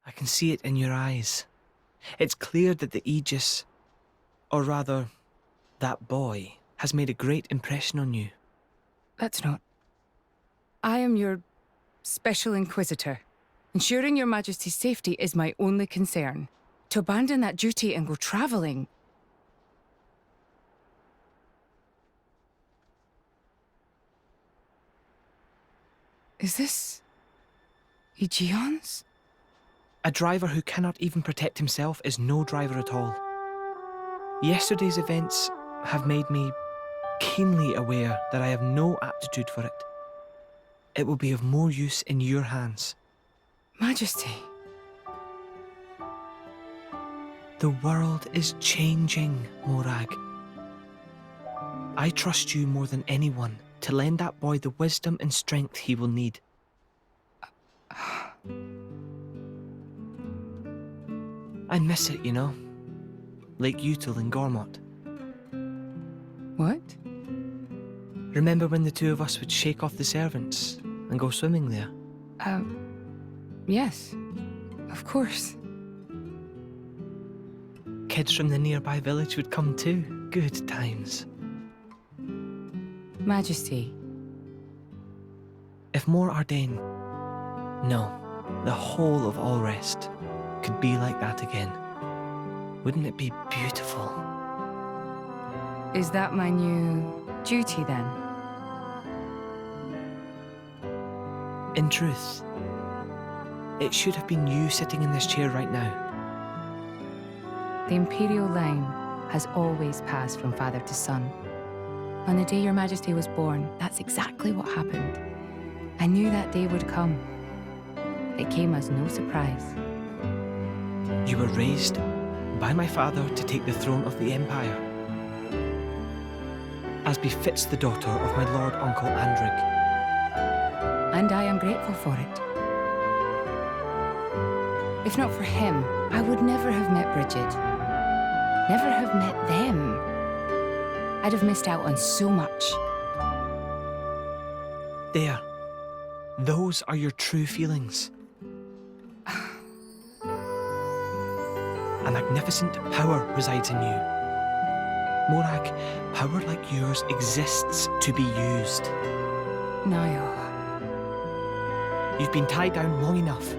I can see it in your eyes. It's clear that the Aegis, or rather, that boy, has made a great impression on you. That's not. I am your Special Inquisitor. Ensuring your Majesty's safety is my only concern. To abandon that duty and go traveling... Is this... Aegeon's? A driver who cannot even protect himself is no driver at all. Yesterday's events have made me keenly aware that I have no aptitude for it. It will be of more use in your hands. Majesty. The world is changing, Morag. I trust you more than anyone to lend that boy the wisdom and strength he will need. I miss it, you know. Lake Util in Gormott. What? Remember when the two of us would shake off the servants and go swimming there? Yes. Of course. Kids from the nearby village would come too. Good times. Majesty. If Mor Ardain, no, the whole of Allrest, could be like that again, wouldn't it be beautiful? Is that my new duty then? In truth, it should have been you sitting in this chair right now. The Imperial line has always passed from father to son. On the day your Majesty was born, that's exactly what happened. I knew that day would come. It came as no surprise. You were raised by my father to take the throne of the Empire, as befits the daughter of my Lord Uncle Andric. And I am grateful for it. If not for him, I would never have met Bridget. Never have met them. I'd have missed out on so much. There. Those are your true feelings. A magnificent power resides in you. Morag, power like yours exists to be used. Niall. You've been tied down long enough.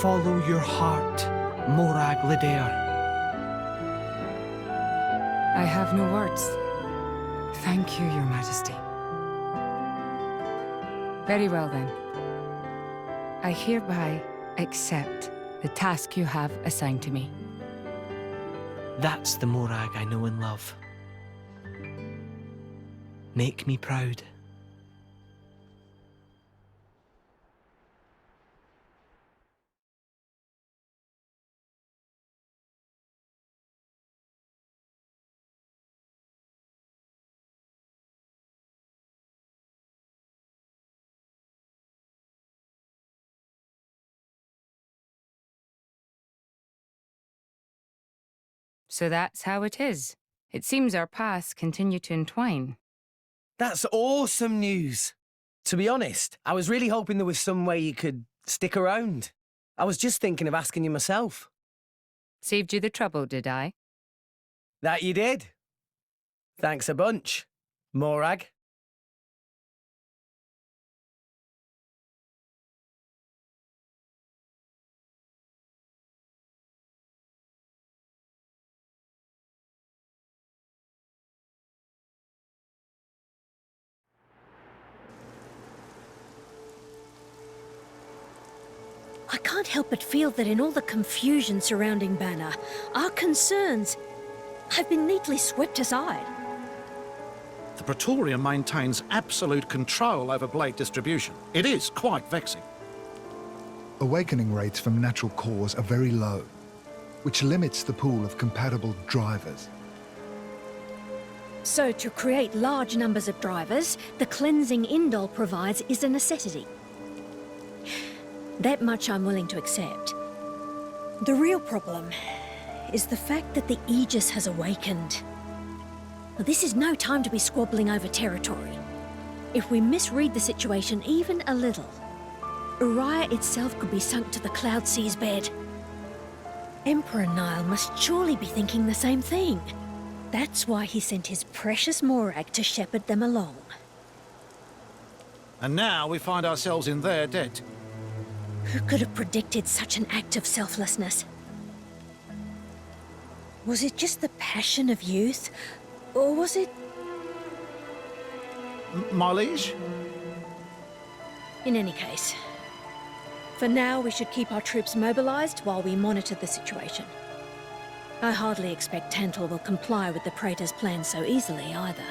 Follow your heart, Morag Lidair. I have no words. Thank you, Your Majesty. Very well then. I hereby accept the task you have assigned to me. That's the Morag I know and love. Make me proud. So that's how it is. It seems our paths continue to entwine. That's awesome news. To be honest, I was really hoping there was some way you could stick around. I was just thinking of asking you myself. Saved you the trouble, did I? That you did. Thanks a bunch, Morag. I can't help but feel that in all the confusion surrounding Banner, our concerns have been neatly swept aside. The Praetorian maintains absolute control over blade distribution. It is quite vexing. Awakening rates from natural cores are very low, which limits the pool of compatible drivers. So to create large numbers of drivers, the cleansing Indol provides is a necessity. That much I'm willing to accept. The real problem is the fact that the Aegis has awakened. Now, this is no time to be squabbling over territory. If we misread the situation even a little, Uriah itself could be sunk to the Cloud Sea's bed. Emperor Nile must surely be thinking the same thing. That's why he sent his precious Morag to shepherd them along. And now we find ourselves in their debt. Who could have predicted such an act of selflessness? Was it just the passion of youth? Or was it... My liege? In any case, for now we should keep our troops mobilized while we monitor the situation. I hardly expect Tantal will comply with the Praetor's plan so easily either.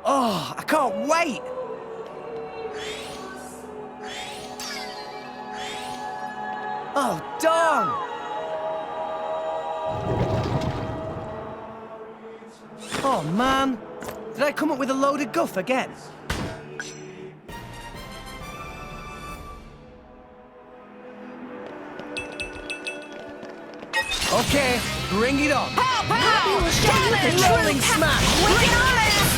Oh, I can't wait! Oh, darn! Oh, man. Did I come up with a load of guff again? Okay, bring it on. Rolling smash!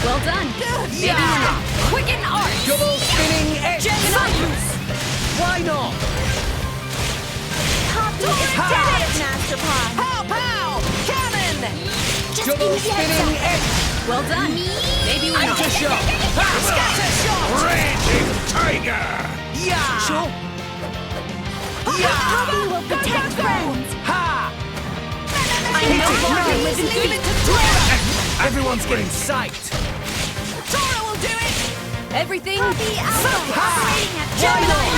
Well done. Maybe Yeah. we're not. Quicken arts. Double spinning X! Why not? Master Pod. Pow, pow. Cannon. Double spinning X! Well done. Maybe we're not. Aftershock! Scatter shot. Raging Tiger! Yeah! Sure. Poppy will protect friends. Ha! I know Poppy is leaving to Tora. Everyone's getting psyched. Tora will do it. Everything. Poppy Ha! Why not?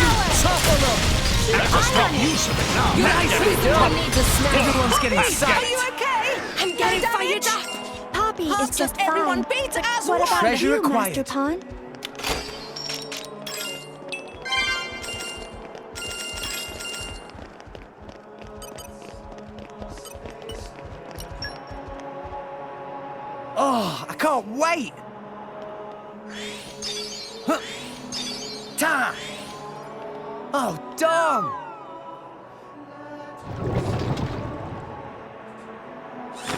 Topple them! That's a strong use of it now. Everyone needs a snack. Everyone's getting Are psyched. you okay? I'm getting fired up. Poppy is just fine. Everyone beat as What one. about Treasure you, acquired. Master Pawn? Oh, I can't wait! Huh. Ta! Oh, darn!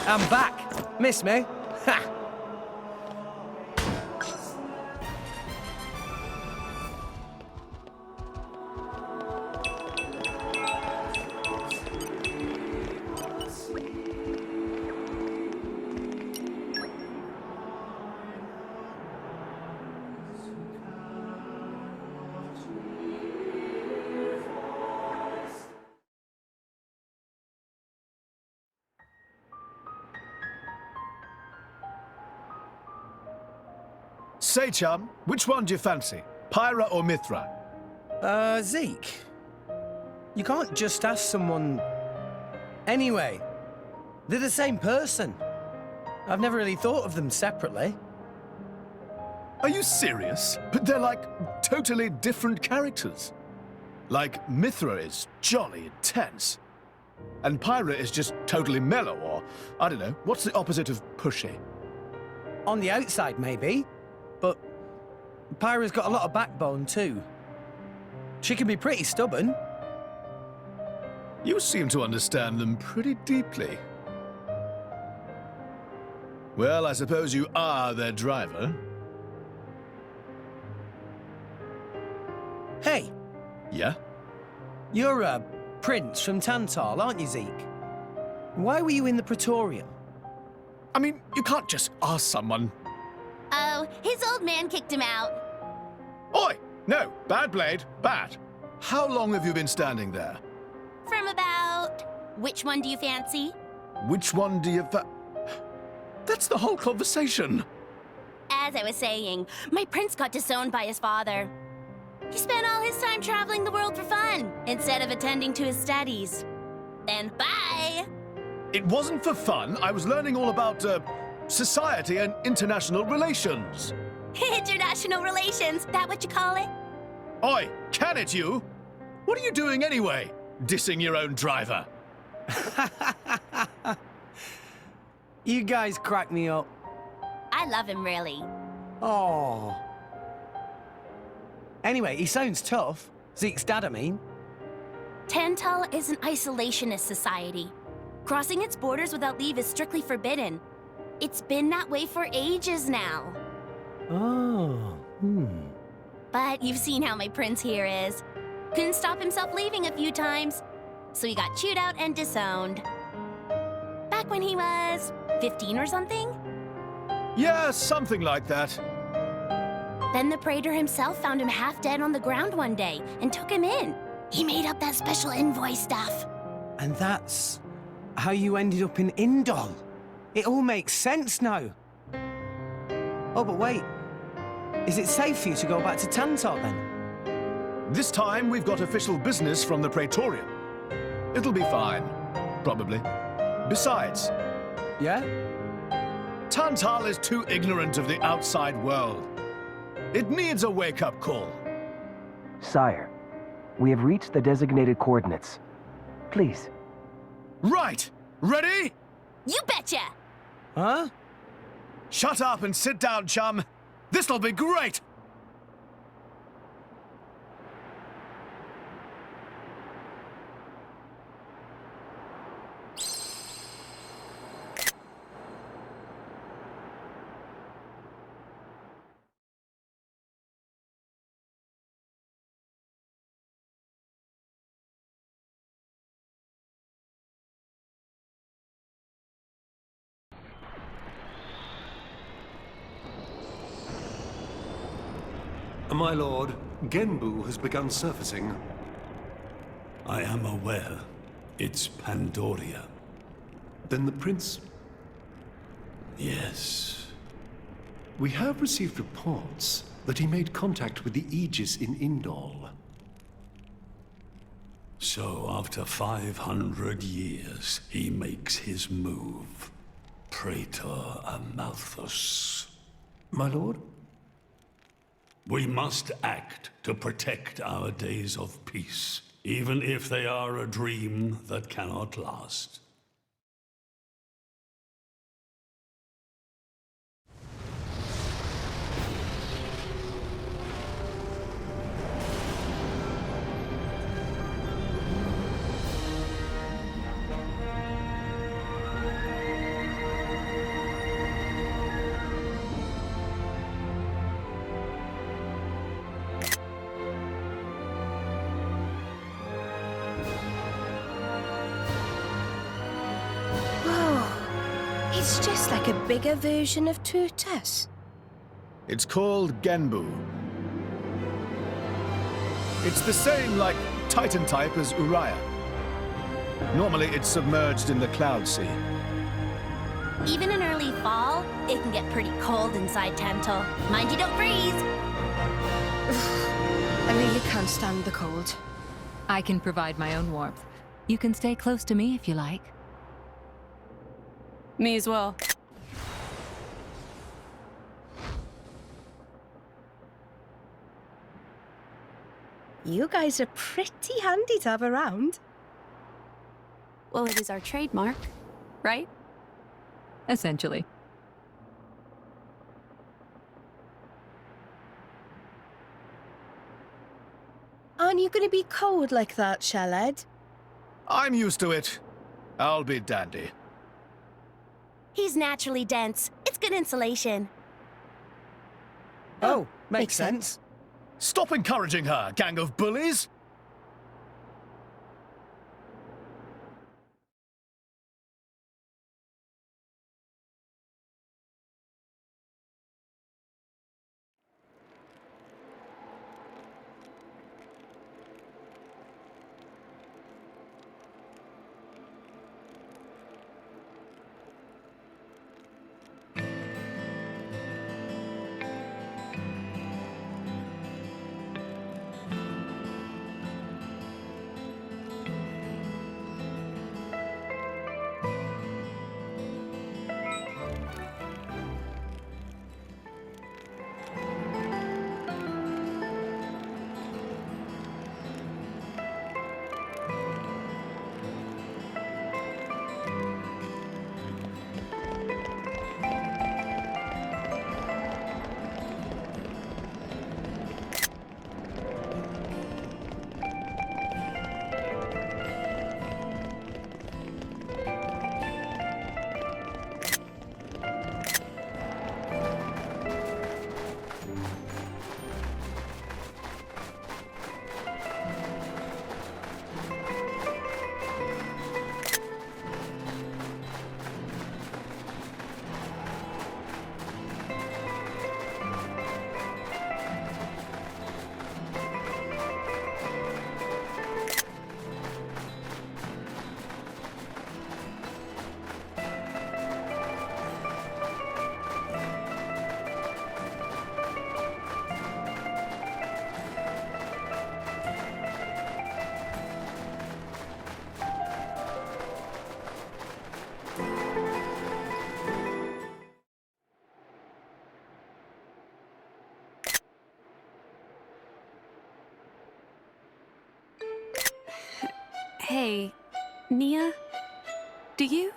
I'm back. Miss me? Ha! Say, chum, which one do you fancy? Pyra or Mithra? Zeke. You can't just ask someone... Anyway, they're the same person. I've never really thought of them separately. Are you serious? But they're like totally different characters. Like Mithra is jolly intense. And Pyra is just totally mellow, or, I don't know, what's the opposite of pushy? On the outside, maybe. But Pyra's got a lot of backbone, too. She can be pretty stubborn. You seem to understand them pretty deeply. Well, I suppose you are their driver. Hey, Yeah? you're a prince from Tantal, aren't you, Zeke? Why were you in the Praetorium? I mean, you can't just ask someone. Oh, his old man kicked him out. Oi! No, bad blade, bad. How long have you been standing there? From about... Which one do you fancy? Which one do you... That's the whole conversation. As I was saying, my prince got disowned by his father. He spent all his time traveling the world for fun, instead of attending to his studies. Then bye! It wasn't for fun. I was learning all about, society and international relations. International relations, that what you call it? Oi, can it you? What are you doing anyway? Dissing your own driver. You guys crack me up. I love him, really. Oh. Anyway, he sounds tough. Zeke's dad, I mean. Tantal is an isolationist society. Crossing its borders without leave is strictly forbidden. It's been that way for ages now. Oh, But you've seen how my prince here is. Couldn't stop himself leaving a few times, so he got chewed out and disowned. Back when he was 15 or something? Yeah, something like that. Then the praetor himself found him half dead on the ground one day and took him in. He made up that special envoy stuff. and that's how you ended up in Indol. It all makes sense now. Oh, but wait. Is it safe for you to go back to Tantar then? This time we've got official business from the Praetorium. It'll be fine, probably. Besides, Yeah? Tantal is too ignorant of the outside world. It needs a wake-up call. Sire, we have reached the designated coordinates. Please. Right! Ready? You betcha! Huh? Shut up and sit down, chum. This'll be great! My lord, Genbu has begun surfacing. I am aware. It's Pandoria. Then the prince... Yes. We have received reports that he made contact with the Aegis in Indol. So after 500 years, he makes his move. Praetor Amalthus. My lord? We must act to protect our days of peace, even if they are a dream that cannot last. It's just like a bigger version of Turtus. It's called Genbu. It's the same, like, Titan type as Uriah. Normally, it's submerged in the Cloud Sea. Even in early fall, it can get pretty cold inside Tantal. Mind you don't freeze! I really can't stand the cold. I can provide my own warmth. You can stay close to me if you like. Me as well. You guys are pretty handy to have around. Well, it is our trademark, right? Essentially. Aren't you going to be cold like that, Shellhead? I'm used to it. I'll be dandy. He's naturally dense. It's good insulation. Oh, makes sense. Stop encouraging her, gang of bullies! Hey, Nia? Do you...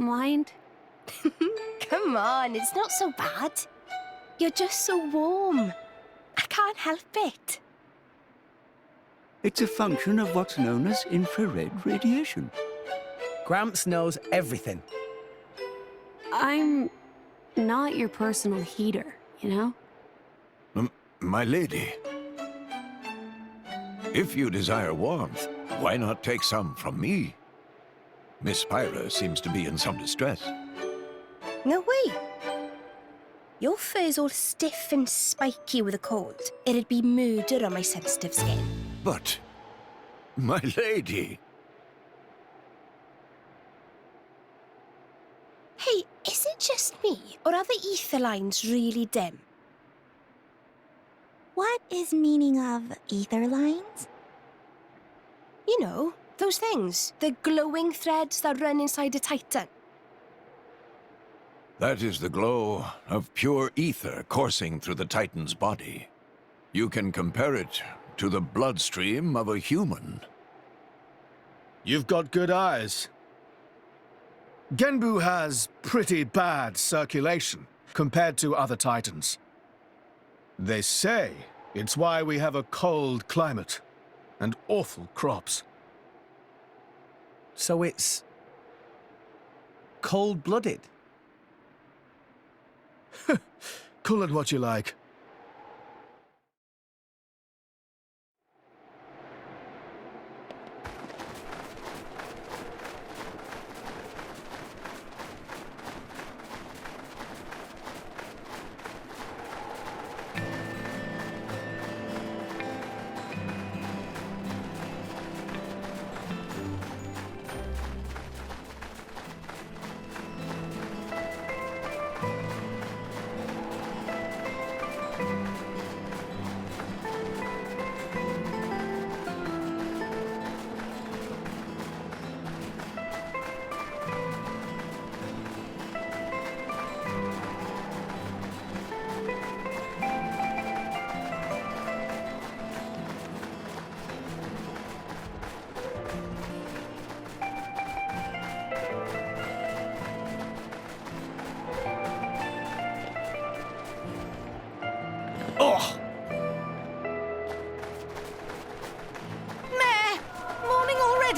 mind? Come on, it's not so bad. You're just so warm. I can't help it. It's a function of what's known as infrared radiation. Gramps knows everything. I'm not your personal heater, you know? My lady, if you desire warmth, why not take some from me? Miss Pyra seems to be in some distress. No way. Your fur's all stiff and spiky with a cold. It'd be murder on my sensitive skin. But, my lady... Hey, is it just me, or are the ether lines really dim? What is meaning of ether lines? You know, those things. The glowing threads that run inside a titan. That is the glow of pure ether coursing through the Titan's body. You can compare it to the bloodstream of a human. You've got good eyes. Genbu has pretty bad circulation compared to other Titans. They say it's why we have a cold climate and awful crops. So it's... cold-blooded? Call it what you like.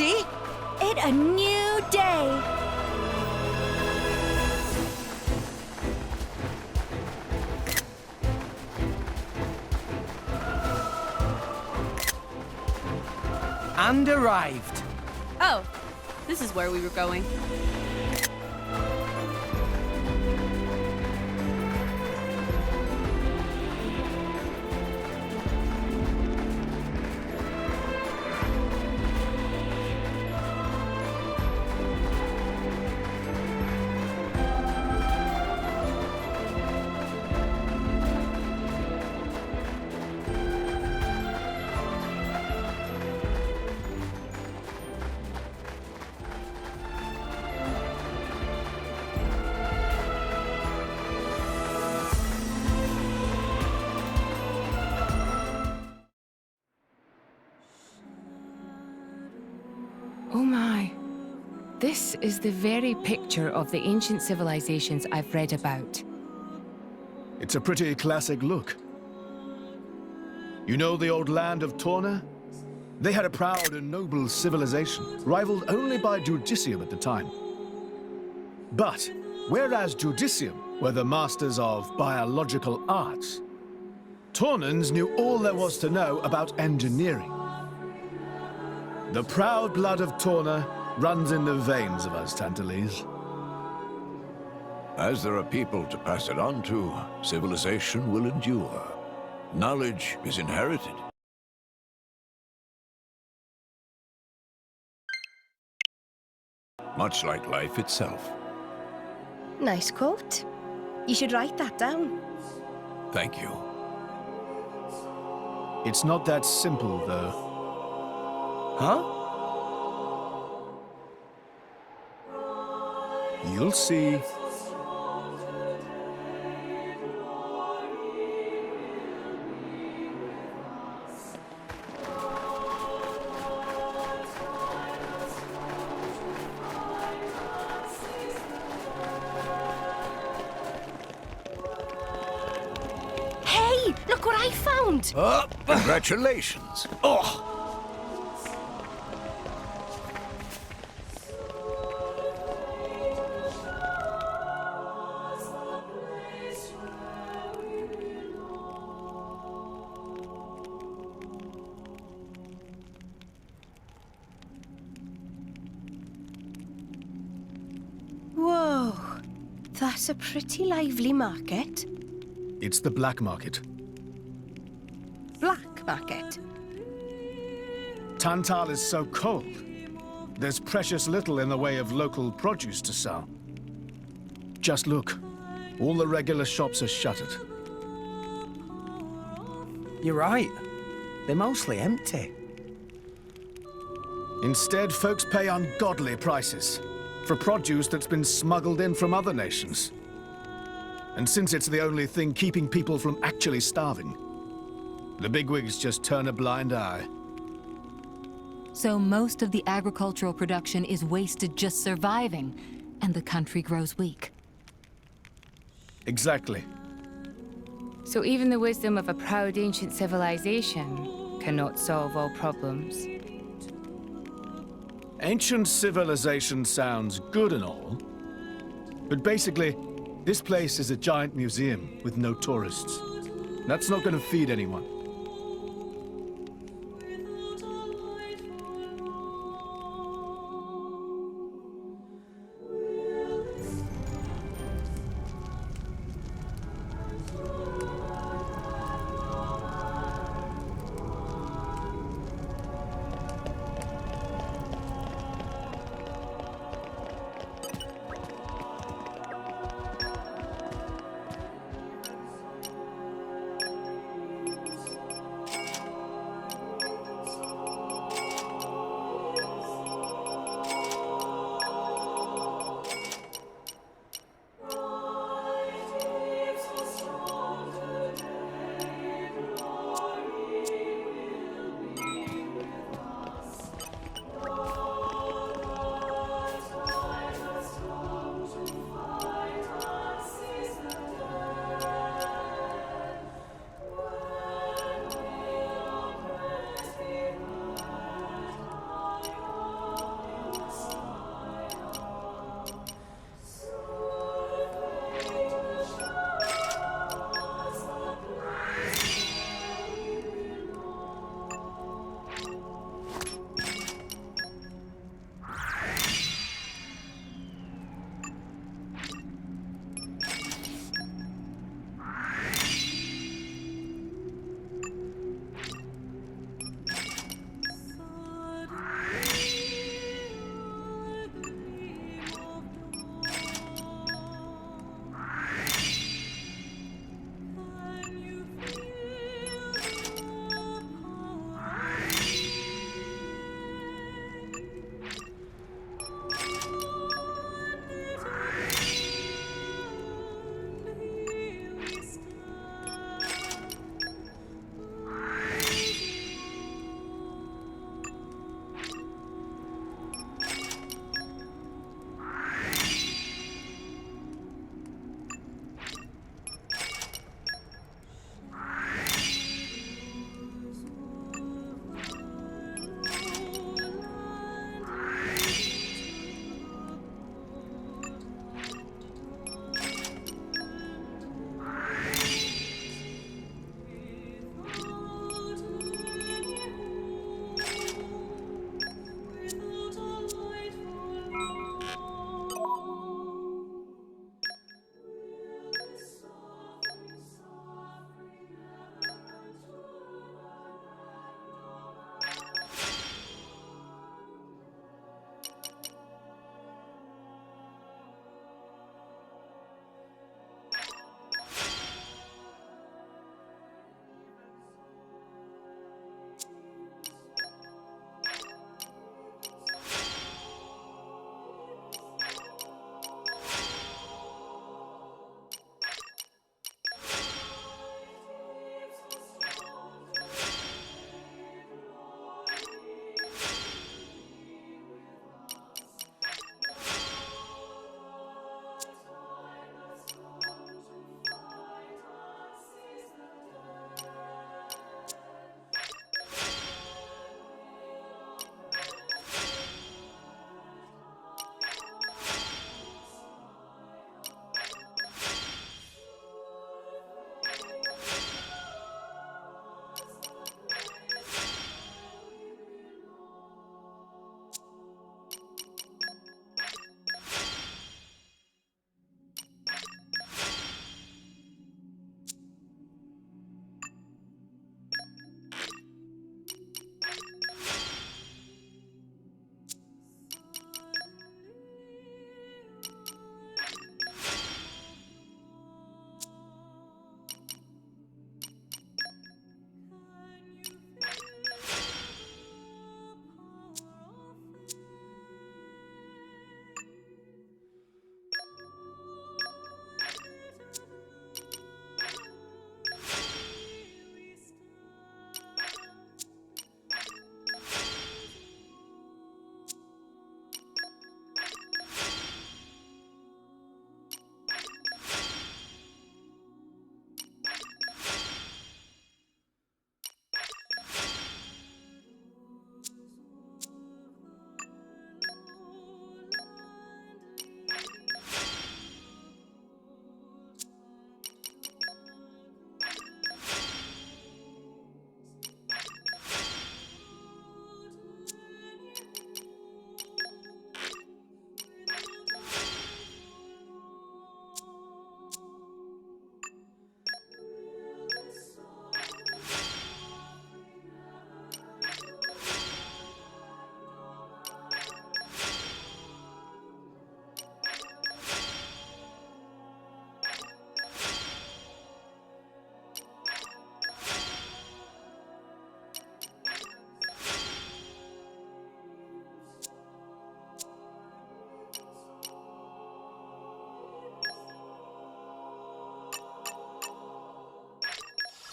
ready? It's a new day. And arrived. Oh, this is where we were going. Oh my. This is the very picture of the ancient civilizations I've read about. It's a pretty classic look. You know the old land of Torna? They had a proud and noble civilization, rivaled only by Judicium at the time. But, whereas Judicium were the masters of biological arts, Tornans knew all there was to know about engineering. The proud blood of Torna runs in the veins of us Tantalese. As there are people to pass it on to, civilization will endure. Knowledge is inherited. Much like life itself. Nice quote. You should write that down. Thank you. It's not that simple, though. Huh? You'll see. Hey, look what I found! Oh, congratulations. Oh! Whoa, that's a pretty lively market. It's the black market. Black market? Tantal is so cold. There's precious little in the way of local produce to sell. Just look. All the regular shops are shuttered. You're right. They're mostly empty. Instead, folks pay ungodly prices for produce that's been smuggled in from other nations. And since it's the only thing keeping people from actually starving, the bigwigs just turn a blind eye. So most of the agricultural production is wasted just surviving, and the country grows weak. Exactly. So even the wisdom of a proud ancient civilization cannot solve all problems. Ancient civilization sounds good and all, but basically, this place is a giant museum with no tourists. That's not going to feed anyone.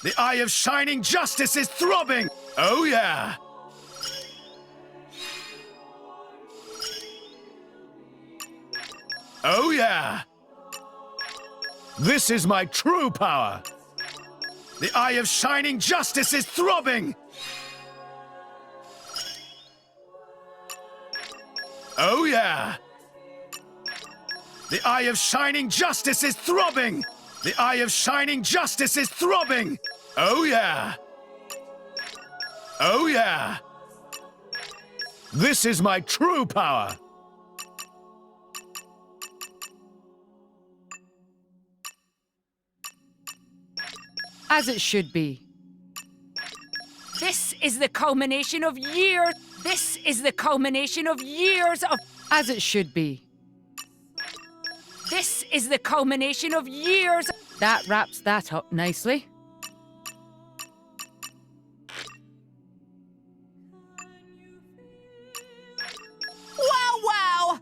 The eye of shining justice is throbbing! Oh yeah! Oh yeah! This is my true power! The eye of shining justice is throbbing! Oh yeah! The eye of shining justice is throbbing! The eye of shining justice is throbbing! Oh yeah! Oh yeah! This is my true power! As it should be. This is the culmination of years. This is the culmination of years of. As it should be. This is the culmination of years. That wraps that up nicely. Wow, wow!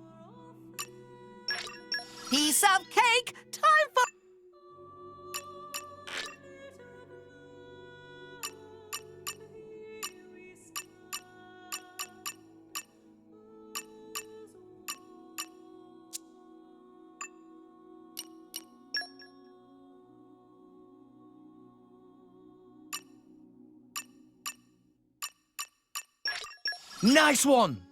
Piece of cake, time for... Nice one!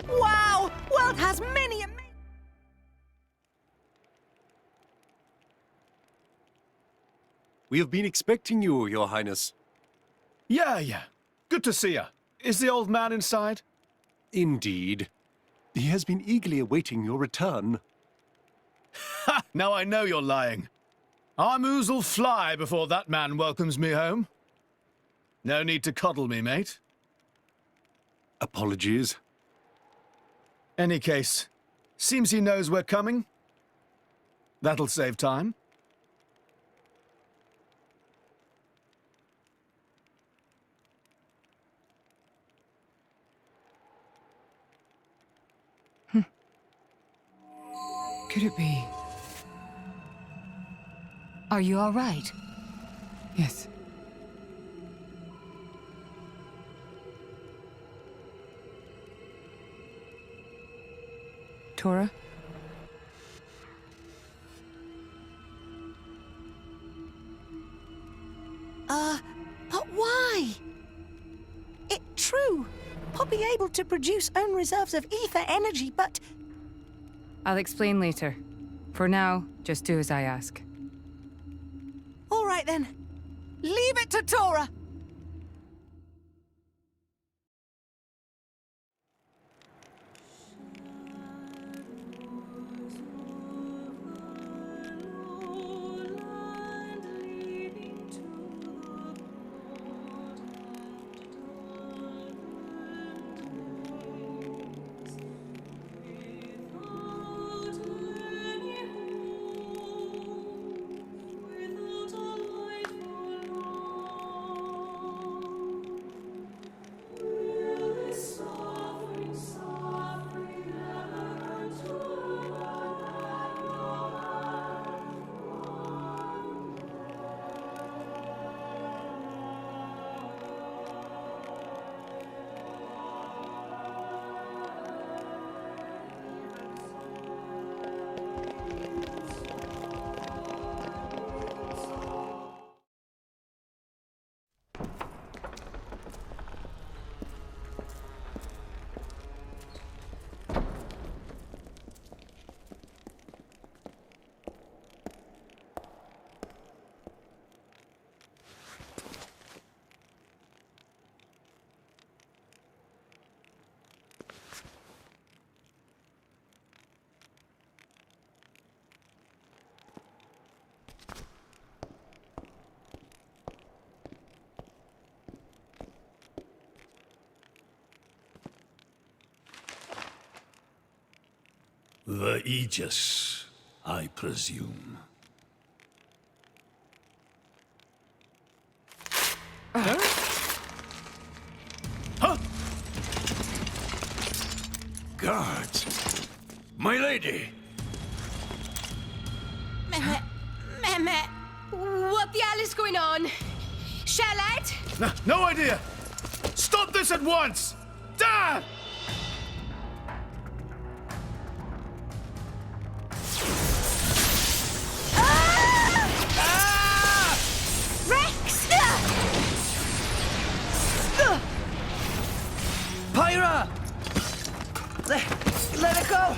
Wow! World has many amazing... We have been expecting you, Your Highness. Yeah. Good to see you. Is the old man inside? Indeed. He has been eagerly awaiting your return. Ha! Now I know you're lying. Our moos'll fly before that man welcomes me home. No need to coddle me, mate. Apologies. Any case, seems he knows we're coming. That'll save time. Could it be? Are you all right? Yes. Tora? true. I'll be able to produce own reserves of ether energy, but... I'll explain later. For now, just do as I ask. All right then. Leave it to Tora. The Aegis, I presume. Guards! My lady! Mehmet, what the hell is going on? Shall I? No idea! Stop this at once! Dad! Rex! Pyra! Let it go!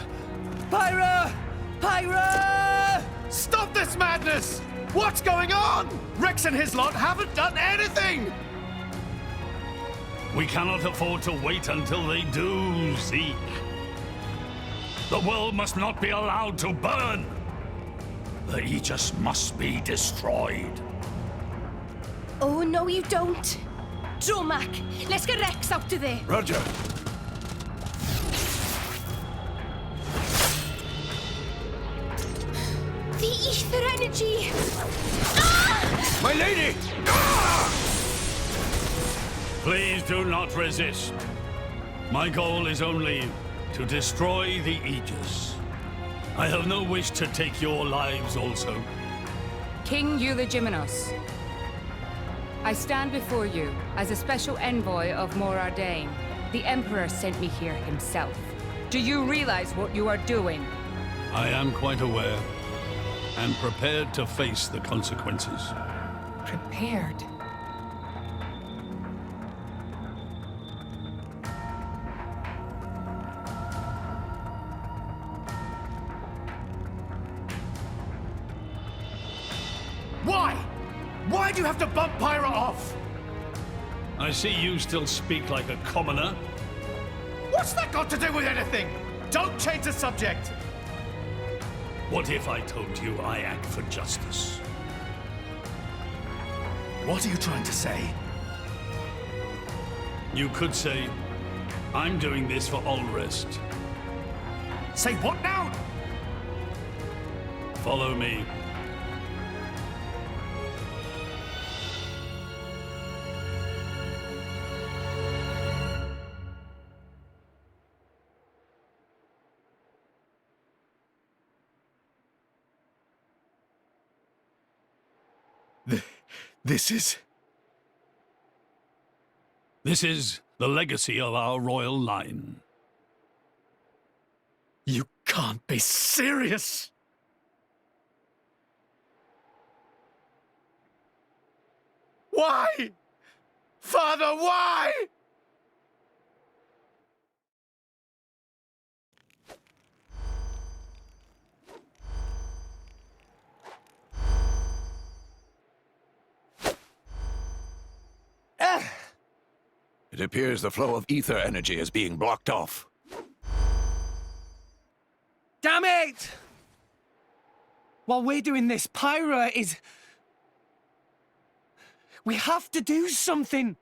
Pyra! Pyra! Stop this madness! What's going on? Rex and his lot haven't done anything! We cannot afford to wait until they do, Zeke. The world must not be allowed to burn. The Aegis must be destroyed. Oh, no, you don't. Dromac, let's get Rex out of there. Roger. The ether energy! Ah! My lady! Please do not resist. My goal is only to destroy the Aegis. I have no wish to take your lives also. King Eulogimenos, I stand before you as a special envoy of Morardain. The Emperor sent me here himself. Do you realize what you are doing? I am quite aware and prepared to face the consequences. Prepared? Why? Why do you have to bump Pyra off? I see you still speak like a commoner. What's that got to do with anything? Don't change the subject. What if I told you I act for justice? What are you trying to say? You could say, I'm doing this for Ulrist. Say what now? Follow me. This is the legacy of our royal line. You can't be serious! Why? Father, why? It appears the flow of ether energy is being blocked off. Damn it! While we're doing this, Pyra is... We have to do something!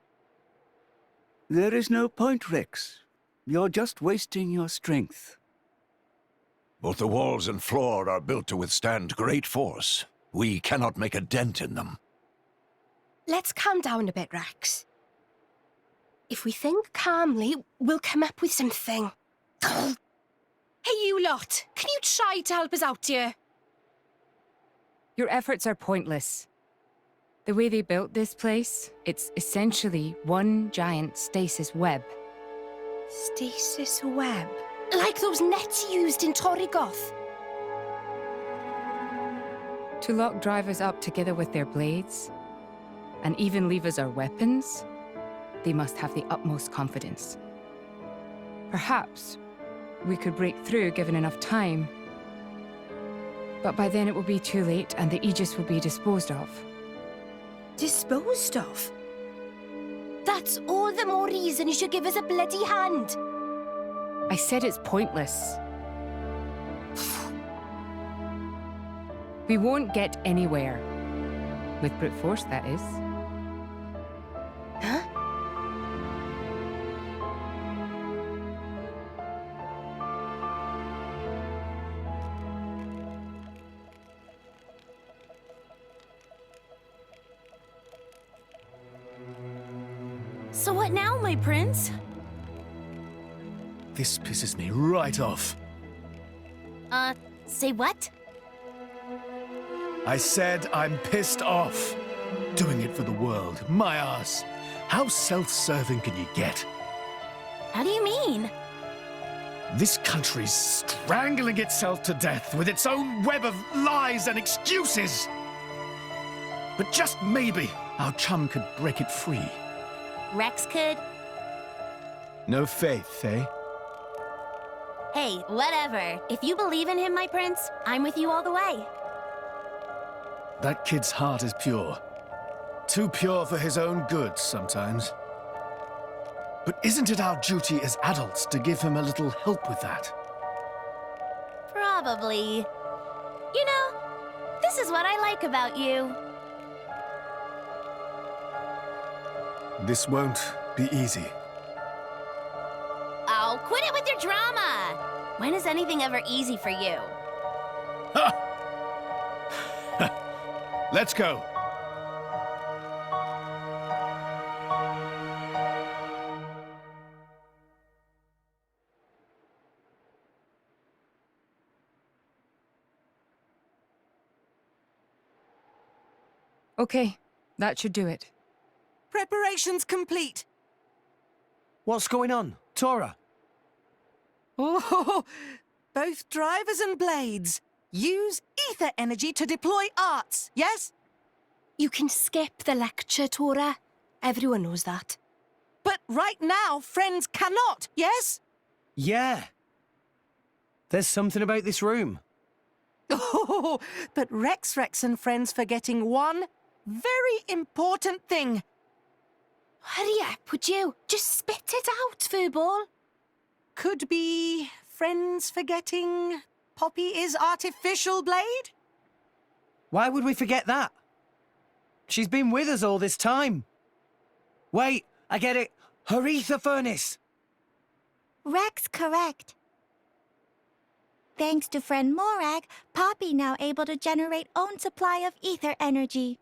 There is no point, Rex. You're just wasting your strength. Both the walls and floor are built to withstand great force. We cannot make a dent in them. Let's calm down a bit, Rex. If we think calmly, we'll come up with something. Hey, you lot! Can you try to help us out here? Your efforts are pointless. The way they built this place, it's essentially one giant stasis web. Stasis web? Like those nets used in Torrigoth? To lock drivers up together with their blades, and even leave us our weapons, they must have the utmost confidence. Perhaps we could break through given enough time, but by then it will be too late and the Aegis will be disposed of. Disposed of? That's all the more reason you should give us a bloody hand. I said it's pointless. We won't get anywhere. With brute force, that is. Huh? So what now, my prince? This pisses me right off. Say what? I said I'm pissed off. Doing it for the world, my ass. How self-serving can you get? How do you mean? This country's strangling itself to death with its own web of lies and excuses. But just maybe our chum could break it free. Rex could? No faith, eh? Hey, whatever. If you believe in him, my prince, I'm with you all the way. That kid's heart is pure. Too pure for his own good sometimes. But isn't it our duty as adults to give him a little help with that? Probably. You know, this is what I like about you. This won't be easy. Oh, quit it with your drama! When is anything ever easy for you? Let's go. Okay, that should do it. Preparations complete. What's going on? Tora? Oh, both drivers and blades. Use ether energy to deploy arts, yes? You can skip the lecture, Tora. Everyone knows that. But right now, friends cannot, yes? Yeah. There's something about this room. Oh, but Rex and friends forgetting one very important thing. Hurry up, would you? Just spit it out, Furball. Could be friends forgetting Poppy is artificial blade? Why would we forget that? She's been with us all this time. Wait, I get it. Her ether furnace. Rex correct. Thanks to friend Morag, Poppy now able to generate own supply of ether energy.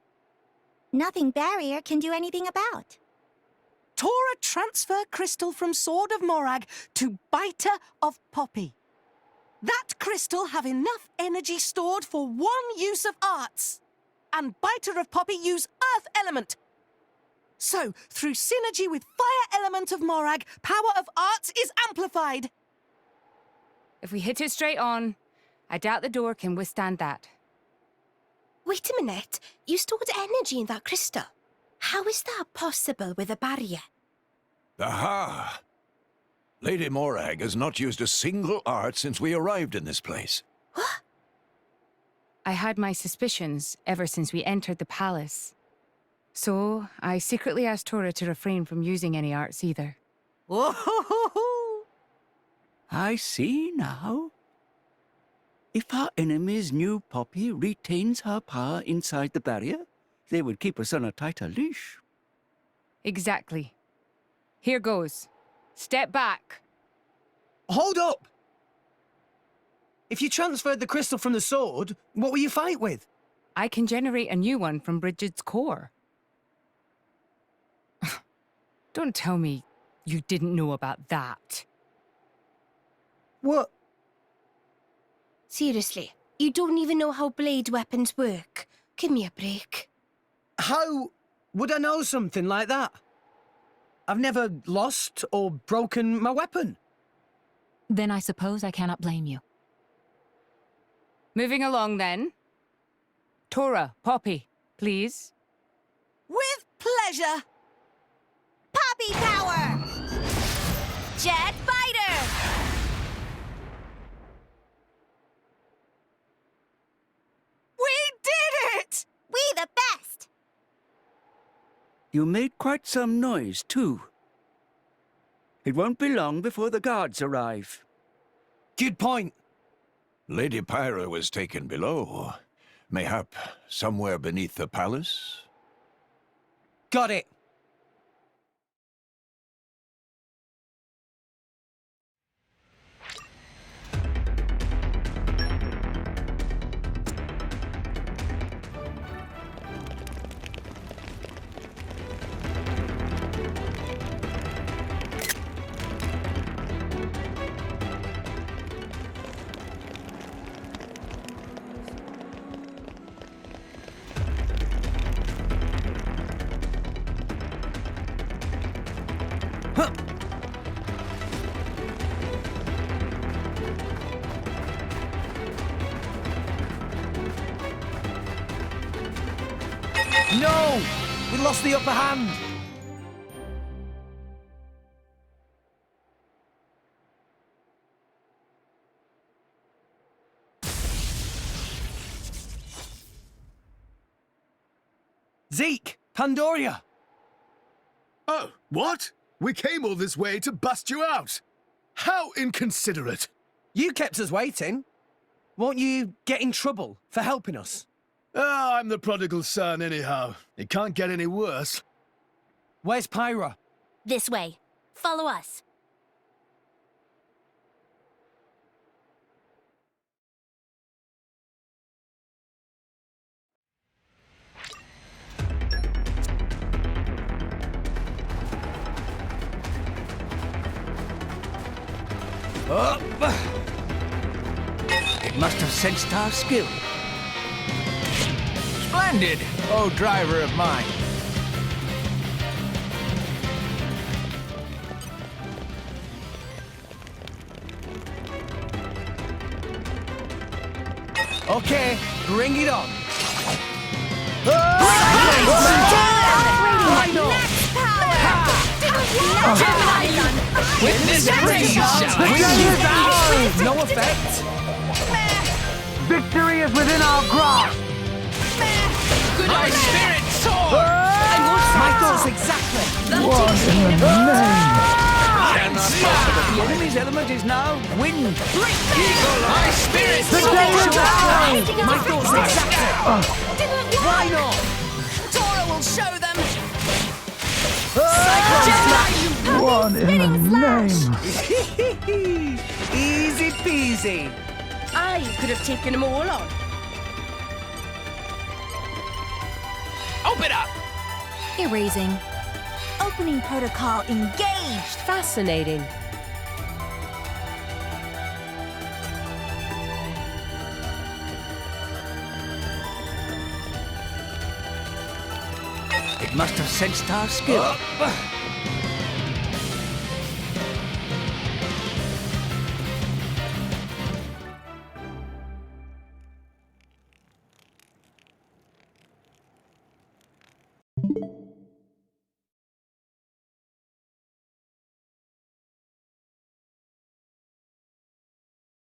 Nothing barrier can do anything about. Tora transfer crystal from Sword of Morag to Biter of Poppy. That crystal have enough energy stored for one use of arts. And Biter of Poppy use Earth element. So, through synergy with Fire element of Morag, power of arts is amplified. If we hit it straight on, I doubt the door can withstand that. Wait a minute. You stored energy in that crystal. How is that possible with a barrier? Aha! Lady Morag has not used a single art since we arrived in this place. What? I had my suspicions ever since we entered the palace. So, I secretly asked Tora to refrain from using any arts either. Oh, I see now. If our enemy's new Poppy retains her power inside the barrier, they would keep us on a tighter leash. Exactly. Here goes. Step back. Hold up! If you transferred the crystal from the sword, what will you fight with? I can generate a new one from Bridget's core. Don't tell me you didn't know about that. What? Seriously, you don't even know how blade weapons work. Give me a break. How would I know something like that? I've never lost or broken my weapon. Then I suppose I cannot blame you. Moving along then. Tora, Poppy, please. With pleasure! Poppy power! Jet fighter! We did it! We the best! You made quite some noise, too. It won't be long before the guards arrive. Good point. Lady Pyra was taken below. Mayhap somewhere beneath the palace? Got it. No! We lost the upper hand! Zeke! Pandoria! Oh, what? We came all this way to bust you out! How inconsiderate! You kept us waiting. Won't you get in trouble for helping us? Ah, I'm the prodigal son anyhow. It can't get any worse. Where's Pyra? This way. Follow us. Up! It must have sensed our skill. Splendid, oh driver of mine. Okay, bring it on. With this praise, shall we? No effect. Victory is within our grasp! My spirit soar! My thoughts exactly. What in the name? The enemy's element is now wind. My spirit The soar! danger! My thoughts exactly. Why not? Tora will show them! What in the name? Easy peasy. I could have taken them all on. Open up! Erasing. Opening protocol engaged. Fascinating. It must have sensed our skill.